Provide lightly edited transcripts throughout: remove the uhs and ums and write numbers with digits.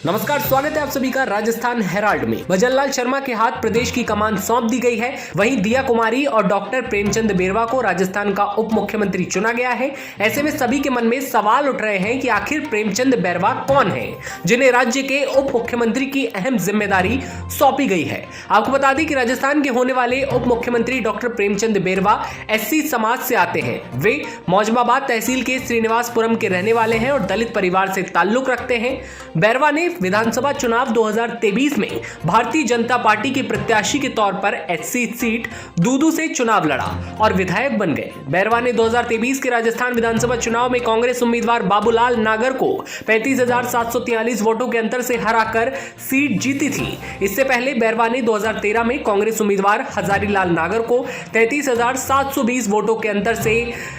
नमस्कार, स्वागत है आप सभी का राजस्थान हेराल्ड में। भजन लाल शर्मा के हाथ प्रदेश की कमान सौंप दी गई है। वहीं दिया कुमारी और डॉक्टर प्रेमचंद बेरवा को राजस्थान का उप मुख्यमंत्री चुना गया है। ऐसे में सभी के मन में सवाल उठ रहे हैं कि आखिर प्रेमचंद बेरवा कौन है जिन्हें राज्य के उप मुख्यमंत्री की अहम जिम्मेदारी सौंपी गई है। आपको बता दें कि राजस्थान के होने वाले उप मुख्यमंत्री डॉक्टर प्रेमचंद बेरवा एससी समाज से आते हैं। वे मौजमाबाद तहसील के श्रीनिवासपुरम के रहने वाले हैं और दलित परिवार से ताल्लुक रखते हैं। बेरवा ने विधानसभा चुनाव 2023 में भारतीय जनता पार्टी के प्रत्याशी के तौर पर एससी सीट दूदू से चुनाव लड़ा और विधायक बन गए। बेरवा ने 2023 के राजस्थान विधानसभा चुनाव में कांग्रेस उम्मीदवार बाबूलाल नागर को 35,743 वोटों के अंतर से हराकर सीट जीती थी। इससे पहले बेरवा ने 2013 में कांग्रेस उम्मीदवार हजारीलाल नागर को 33,720 वोटों के अंतर से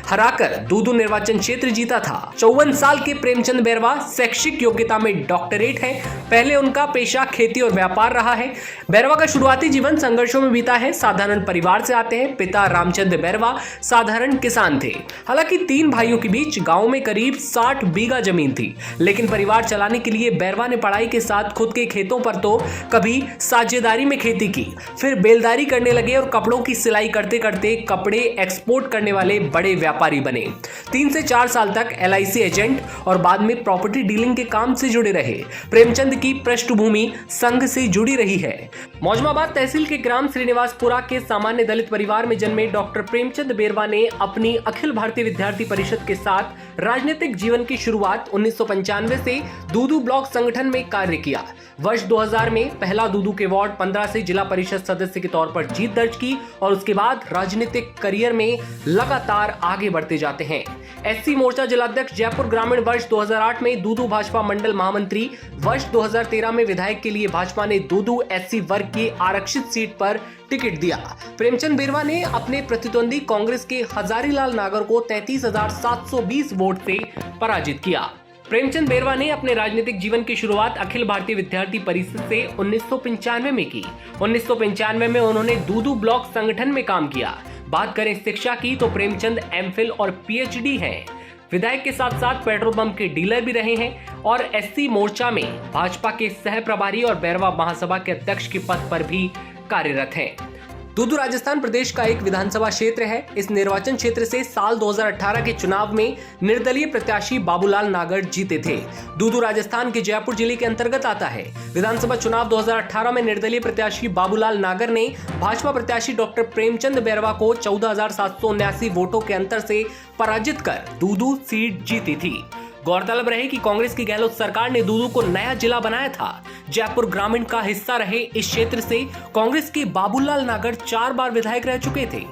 हराकर दूदू निर्वाचन क्षेत्र जीता था। 54 साल के प्रेमचंद बेरवा शैक्षिक योग्यता में डॉक्टरेट है। पहले उनका पेशा खेती और व्यापार रहा है। बेरवा का शुरुआती जीवन संघर्षों में बीता है। साधारण परिवार से आते हैं। पिता रामचंद्र बेरवा साधारण किसान थे। हालांकि 3 भाइयों के बीच गांव में करीब 60 बीघा जमीन थी, लेकिन परिवार चलाने के लिए बेरवा ने पढ़ाई के साथ खुद के खेतों पर तो कभी साझेदारी में खेती की, फिर बेलदारी करने लगे और कपड़ों की सिलाई करते करते कपड़े एक्सपोर्ट करने वाले बड़े व्यापारी बने। 3 से 4 साल तक LIC एजेंट और बाद में प्रॉपर्टी डीलिंग के काम से जुड़े रहे। प्रेमचंद की पृष्ठभूमि संघ से जुड़ी रही है। मौजमाबाद तहसील के ग्राम श्रीनिवासपुरा के सामान्य दलित परिवार में जन्मे डॉक्टर प्रेमचंद बेरवा ने अपनी अखिल भारतीय विद्यार्थी परिषद के साथ राजनीतिक जीवन की शुरुआत 1995 से दूदू ब्लॉक संगठन में कार्य किया। वर्ष 2000 में पहला दूदू के वार्ड 15 से जिला परिषद सदस्य के तौर पर जीत दर्ज की और उसके बाद राजनीतिक करियर में लगातार आगे बढ़ते जाते हैं। SC मोर्चा जिलाध्यक्ष जयपुर ग्रामीण वर्ष 2008 में दूदू भाजपा मंडल महामंत्री। वर्ष 2013 में विधायक के लिए भाजपा ने दूदू SC वर्ग की आरक्षित सीट पर टिकट दिया। प्रेमचंद बेरवा ने अपने प्रतिद्वंदी कांग्रेस के हजारीलाल नागर को 33,720 वोट से पराजित किया। प्रेमचंद बेरवा ने अपने राजनीतिक जीवन की शुरुआत अखिल भारतीय विद्यार्थी परिषद से 1995 में की। 1995 में उन्होंने दूदू ब्लॉक संगठन में काम किया। बात करें शिक्षा की तो प्रेमचंद MPhil और PhD हैं। विधायक के साथ साथ पेट्रोल पंप के डीलर भी रहे हैं और SC मोर्चा में भाजपा के सह प्रभारी और बेरवा महासभा के अध्यक्ष के पद पर भी कार्यरत हैं। दूदू राजस्थान प्रदेश का एक विधानसभा क्षेत्र है। इस निर्वाचन क्षेत्र से साल 2018 के चुनाव में निर्दलीय प्रत्याशी बाबूलाल नागर जीते थे। दूदू राजस्थान के जयपुर जिले के अंतर्गत आता है। विधानसभा चुनाव 2018 में निर्दलीय प्रत्याशी बाबूलाल नागर ने भाजपा प्रत्याशी डॉक्टर प्रेमचंद बेरवा को 14,779 वोटों के अंतर से पराजित कर दूदू सीट जीती थी। गौरतलब रहे कि कांग्रेस की गहलोत सरकार ने दूदू को नया जिला बनाया था। जयपुर ग्रामीण का हिस्सा रहे इस क्षेत्र से कांग्रेस के बाबूलाल नागर 4 बार विधायक रह चुके थे।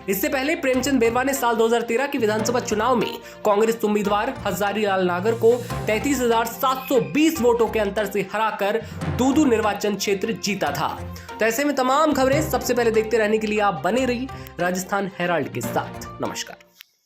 इससे पहले प्रेमचंद बेरवा ने साल 2013 के विधानसभा चुनाव में कांग्रेस उम्मीदवार हजारीलाल नागर को 33,720 वोटों के अंतर से हराकर दूदू निर्वाचन क्षेत्र जीता था। तो ऐसे में तमाम खबरें सबसे पहले देखते रहने के लिए आप बने रहिए राजस्थान हेराल्ड के साथ। नमस्कार।